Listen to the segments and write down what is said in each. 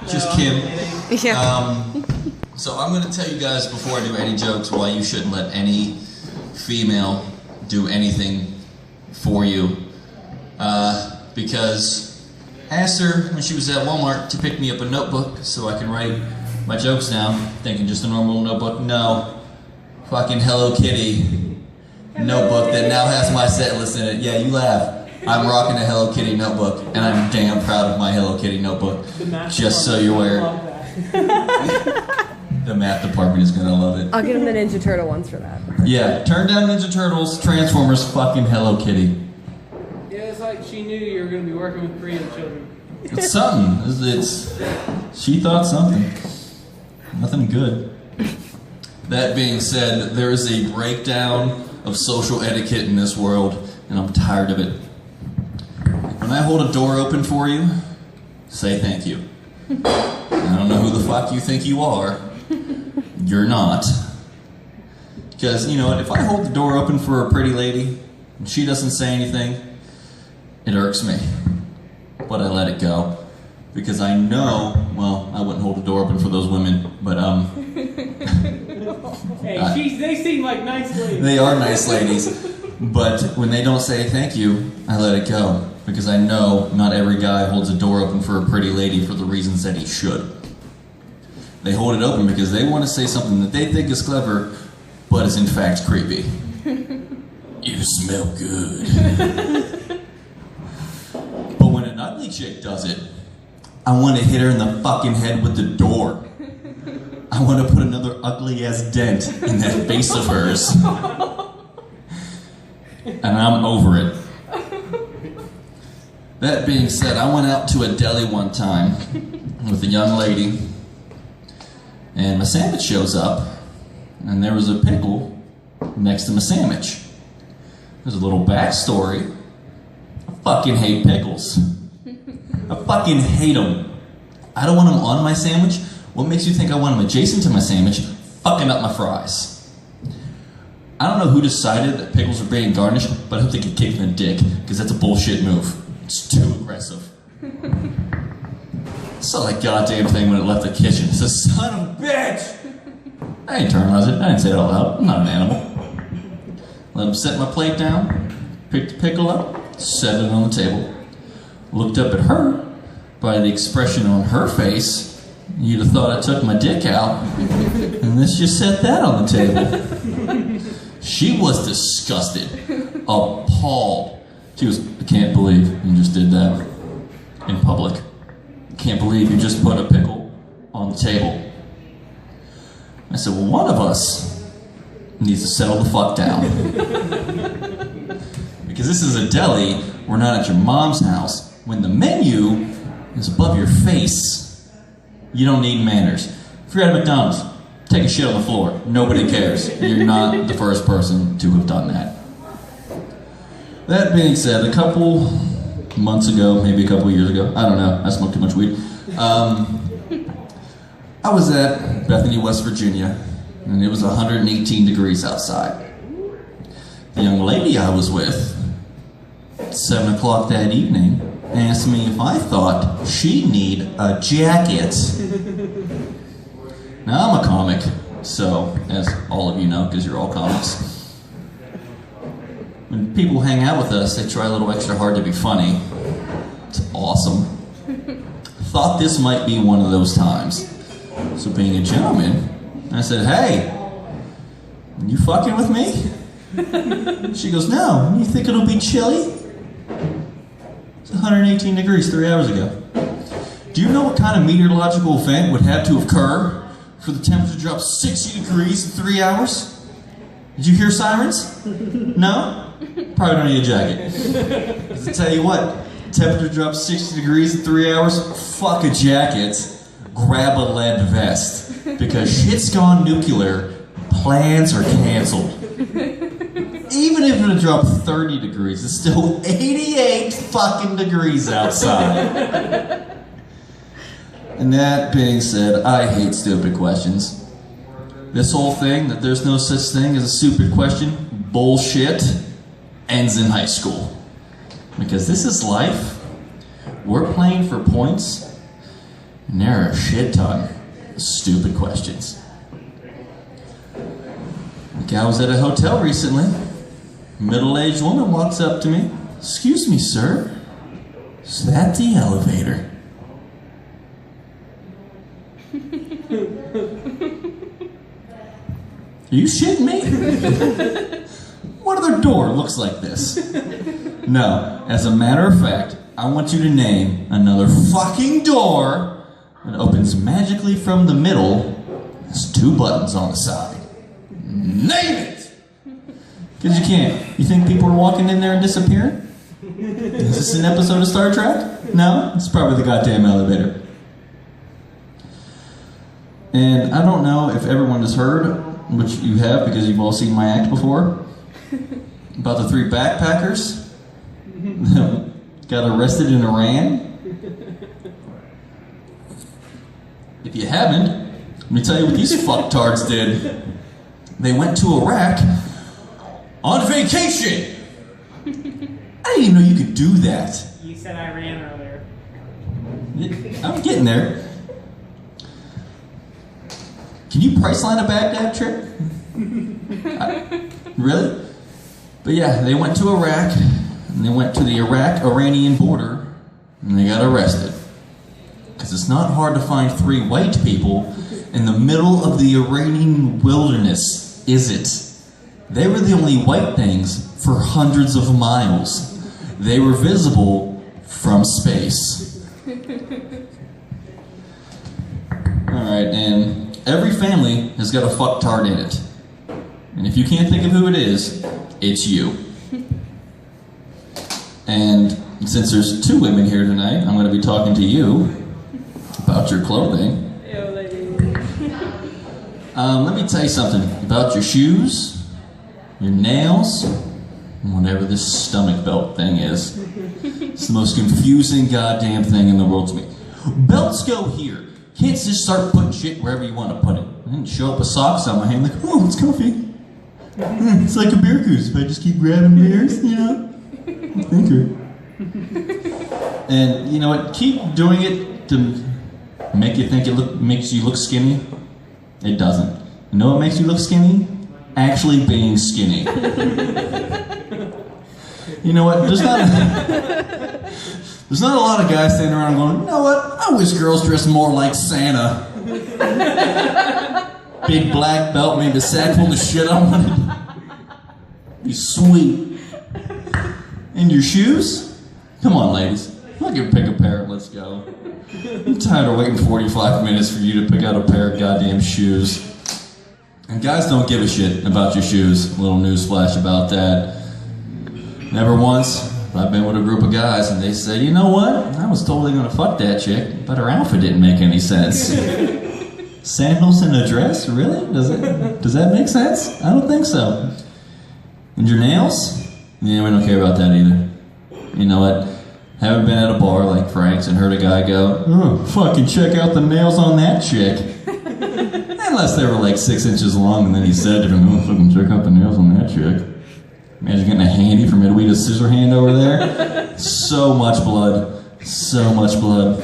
Just Kim. Yeah. So I'm going to tell you guys before I do any jokes why you shouldn't let any female do anything for you. Because I asked her when she was at Walmart to pick me up a notebook so I can write my jokes down, thinking just a normal notebook. No. Fucking Hello Kitty notebook that now has my set list in it. Yeah, you laugh. I'm rocking a Hello Kitty notebook, and I'm damn proud of my Hello Kitty notebook. Just so you're aware. The math department is gonna love it. I'll give him the Ninja Turtle ones for that. Yeah, turn down Ninja Turtles, Transformers, fucking Hello Kitty. Yeah, it's like she knew you were gonna be working with Korean children. It's something. She thought something. Nothing good. That being said, there is a breakdown of social etiquette in this world, and I'm tired of it. When I hold a door open for you, say thank you. I don't know who the fuck you think you are. You're not. Because, you know what, if I hold the door open for a pretty lady, and she doesn't say anything, it irks me. But I let it go. Because I know, well, I wouldn't hold the door open for those women, but, Hey, they seem like nice ladies. They are nice ladies. But when they don't say thank you, I let it go. Because I know not every guy holds a door open for a pretty lady for the reasons that he should. They hold it open because they want to say something that they think is clever, but is in fact creepy. You smell good. But when an ugly chick does it, I want to hit her in the fucking head with the door. I want to put another ugly ass dent in that face of hers. And I'm over it. That being said, I went out to a deli one time with a young lady, and my sandwich shows up, and there was a pickle next to my sandwich. There's a little backstory. I fucking hate pickles. I fucking hate them. I don't want them on my sandwich. What makes you think I want them adjacent to my sandwich, fucking up my fries? I don't know who decided that pickles were being garnished, but I hope they get kicked in the dick, because that's a bullshit move. It's too aggressive. I saw that goddamn thing when it left the kitchen. It's a son of a bitch! I didn't internalize it. I didn't say it out loud. I'm not an animal. Let him set my plate down, picked the pickle up, set it on the table. Looked up at her. By the expression on her face, you'd have thought I took my dick out, and this just set that on the table. She was disgusted, appalled. She was, I can't believe you just did that in public. I can't believe you just put a pickle on the table. I said, well, one of us needs to settle the fuck down. Because this is a deli, we're not at your mom's house. When the menu is above your face, you don't need manners. If you're at McDonald's, take a shit on the floor. Nobody cares. You're not the first person to have done that. That being said, a couple months ago, maybe a couple years ago, I don't know, I smoked too much weed. I was at Bethany, West Virginia, and it was 118 degrees outside. The young lady I was with, at 7 o'clock that evening, asked me if I thought she'd need a jacket. Now, I'm a comic, so, as all of you know, because you're all comics, when people hang out with us, they try a little extra hard to be funny. It's awesome. Thought this might be one of those times. So being a gentleman, I said, hey, you fucking with me? She goes, no, you think it'll be chilly? It's 118 degrees 3 hours ago. Do you know what kind of meteorological event would have to occur for the temperature to drop 60 degrees in 3 hours? Did you hear sirens? No? Probably don't need a jacket. Because I tell you what, temperature drops 60 degrees in 3 hours, fuck a jacket, grab a lead vest. Because shit's gone nuclear, plans are canceled. Even if it dropped 30 degrees, it's still 88 fucking degrees outside. And that being said, I hate stupid questions. This whole thing, that there's no such thing as a stupid question, bullshit, ends in high school. Because this is life. We're playing for points. And there are a shit ton of stupid questions. Like I was at a hotel recently. A middle-aged woman walks up to me. "Excuse me, sir. Is that the elevator?" Are you shitting me? What other door looks like this? No, as a matter of fact, I want you to name another fucking door that opens magically from the middle. There's 2 buttons on the side. Name it! Because you can't. You think people are walking in there and disappearing? Is this an episode of Star Trek? No? It's probably the goddamn elevator. And I don't know if everyone has heard, which you have because you've all seen my act before, about the 3 backpackers that got arrested in Iran. If you haven't, let me tell you what these fucktards did. They went to Iraq on vacation. I didn't even know you could do that. You said Iran earlier. I'm getting there. Can you Priceline a Baghdad trip? Really? But yeah, they went to Iraq, and they went to the Iraq-Iranian border, and they got arrested. Because it's not hard to find 3 white people in the middle of the Iranian wilderness, is it? They were the only white things for hundreds of miles. They were visible from space. Alright, and every family has got a fucktard in it. And if you can't think of who it is, it's you. And since there's 2 women here tonight, I'm going to be talking to you about your clothing. Let me tell you something about your shoes, your nails, and whatever this stomach belt thing is. It's the most confusing goddamn thing in the world to me. Belts go here. Can't just start putting shit wherever you want to put it. I didn't show up with socks on my hand like, oh, it's comfy. It's like a beer goose. If I just keep grabbing beers, you know, thinker. And you know what? Keep doing it to make you think makes you look skinny. It doesn't. You know what makes you look skinny? Actually being skinny. You know what? There's not a lot of guys standing around going, you know what? I wish girls dressed more like Santa. Big black belt, maybe a sack full of shit on it. Be sweet. And your shoes? Come on, ladies. Look at pick a pair and let's go. I'm tired of waiting 45 minutes for you to pick out a pair of goddamn shoes. And guys don't give a shit about your shoes. A little newsflash about that. Never once. I've been with a group of guys and they said, you know what? I was totally gonna fuck that chick, but her outfit didn't make any sense. Sandals and a dress? Really? Does that make sense? I don't think so. And your nails? Yeah, we don't care about that either. You know what? Haven't been at a bar like Frank's and heard a guy go, oh, fucking check out the nails on that chick. Unless they were like 6 inches long and then he said to him, oh, fucking check out the nails on that chick. Imagine getting a handy from Edwina Scissorhand over there. So much blood. So much blood.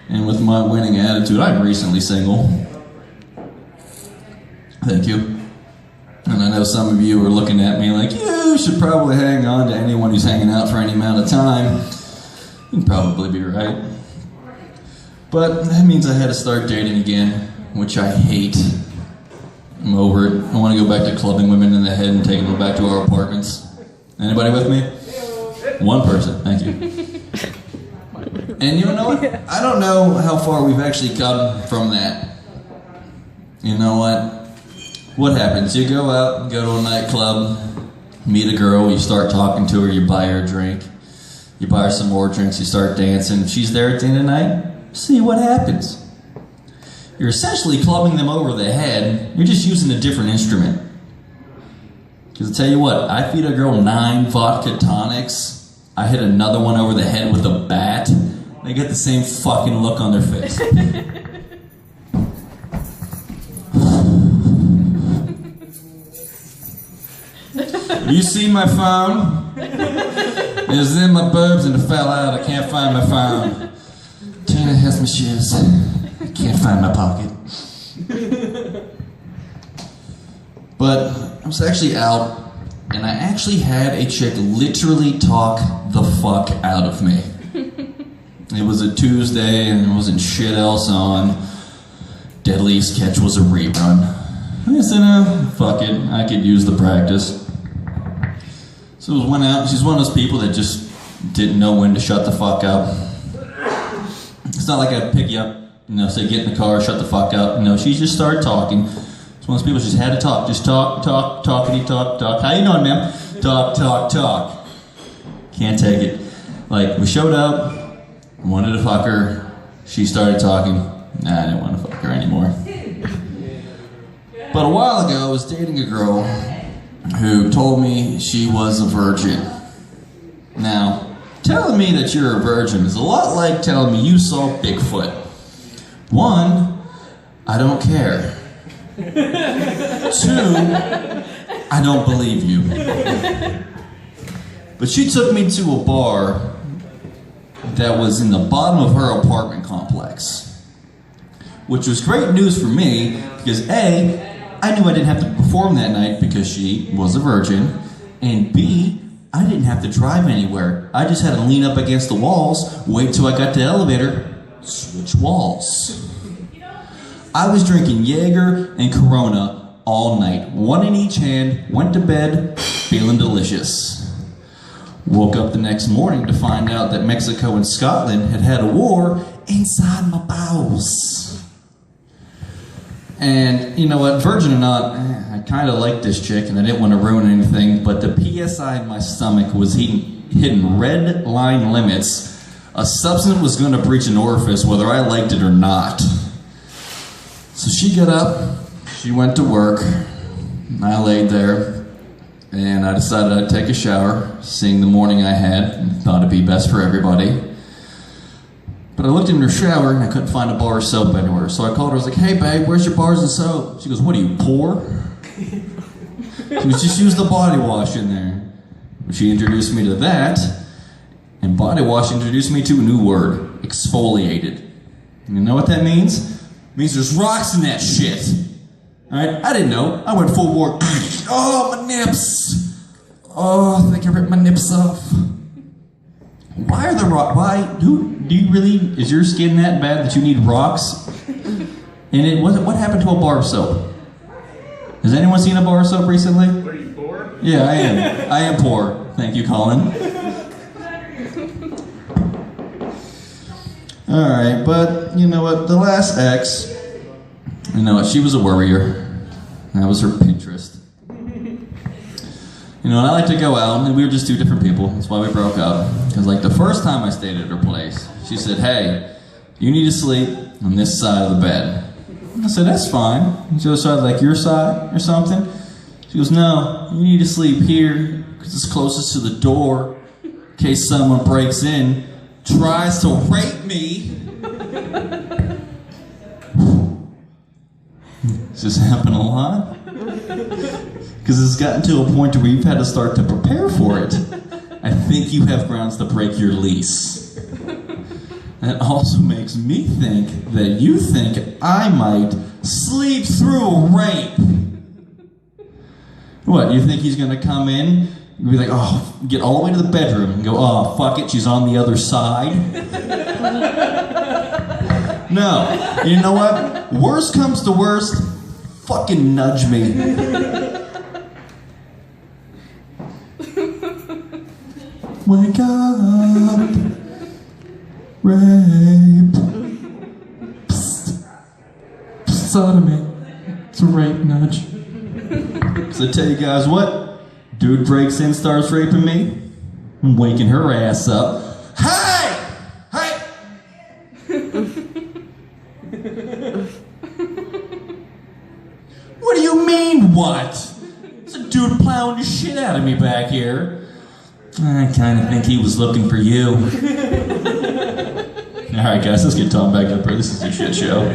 And with my winning attitude, I'm recently single. Thank you. And I know some of you are looking at me like, you should probably hang on to anyone who's hanging out for any amount of time. You'd probably be right. But that means I had to start dating again, which I hate. I'm over it. I want to go back to clubbing women in the head and taking them back to our apartments. Anybody with me? One person, thank you. And you know what? I don't know how far we've actually come from that. You know what? What happens? You go out, go to a nightclub, meet a girl, you start talking to her, you buy her a drink, you buy her some more drinks, you start dancing. She's there at the end of the night, see what happens. You're essentially clubbing them over the head, you're just using a different instrument. Because I tell you what, I feed a girl 9 vodka tonics, I hit another one over the head with a bat, they get the same fucking look on their face. You see my phone? It was in my boobs and it fell out. I can't find my phone. Tina has my shiz. Can't find my pocket. But I was actually out, and I actually had a chick literally talk the fuck out of me. It was a Tuesday, and there wasn't shit else on. Deadliest Catch was a rerun. I said, fuck it, I could use the practice. So I went out. She's one of those people that just didn't know when to shut the fuck up. It's not like I'd pick you up, say get in the car, shut the fuck up. No, she just started talking. It's one of those people just had to talk. Just talk, talkity, talk. How you doing, ma'am? Talk. Can't take it. Like, we showed up, wanted to fuck her. She started talking. Nah, I didn't want to fuck her anymore. But a while ago, I was dating a girl who told me she was a virgin. Now, telling me that you're a virgin is a lot like telling me you saw Bigfoot. One, I don't care. Two, I don't believe you. But she took me to a bar that was in the bottom of her apartment complex, which was great news for me because A, I knew I didn't have to perform that night because she was a virgin, and B, I didn't have to drive anywhere. I just had to lean up against the walls, wait till I got to the elevator, switch walls. I was drinking Jaeger and Corona all night, one in each hand, went to bed, feeling delicious. Woke up the next morning to find out that Mexico and Scotland had had a war inside my bowels. And you know what, virgin or not, I kind of liked this chick and I didn't want to ruin anything, but the PSI in my stomach was hitting red line limits. A substance was going to breach an orifice whether I liked it or not. So she got up, she went to work, and I laid there, and I decided I'd take a shower, seeing the morning I had, and thought it'd be best for everybody. But I looked in her shower and I couldn't find a bar of soap anywhere. So I called her, I was like, hey babe, where's your bars of soap? She goes, what are you, poor? She goes, just use the body wash in there. She introduced me to that, and body wash introduced me to a new word, exfoliated. You know what that means? It means there's rocks in that shit. Alright, I didn't know. I went full bore. Oh, my nips. Oh, I think I ripped my nips off. Why are the rocks? Is your skin that bad that you need rocks? And what happened to a bar of soap? Has anyone seen a bar of soap recently? Are you poor? Yeah, I am. I am poor. Thank you, Colin. Alright, but you know what? The last ex, you know what? She was a worrier. That was her Pinterest. You know, and I like to go out, and we were just two different people. That's why we broke up. Because, like, the first time I stayed at her place, she said, hey, you need to sleep on this side of the bed. I said, that's fine. And she goes, so like your side or something? She goes, no, you need to sleep here because it's closest to the door in case someone breaks in, tries to rape me. Does this happen a lot? Because it's gotten to a point where you've had to start to prepare for it. I think you have grounds to break your lease. That also makes me think that you think I might sleep through a rape. What, you think he's going to come in and be like, oh, get all the way to the bedroom and go, oh, fuck it, she's on the other side? No. You know what? Worst comes to worst, fucking nudge me. Wake up, rape, psst, sodomy, it's a rape nudge. So I tell you guys what, dude breaks in, starts raping me, I'm waking her ass up. Hey! Hey! What do you mean, what? There's a dude plowing the shit out of me back here. I kind of think he was looking for you. Alright guys, let's get Tom back up here. This is a shit show.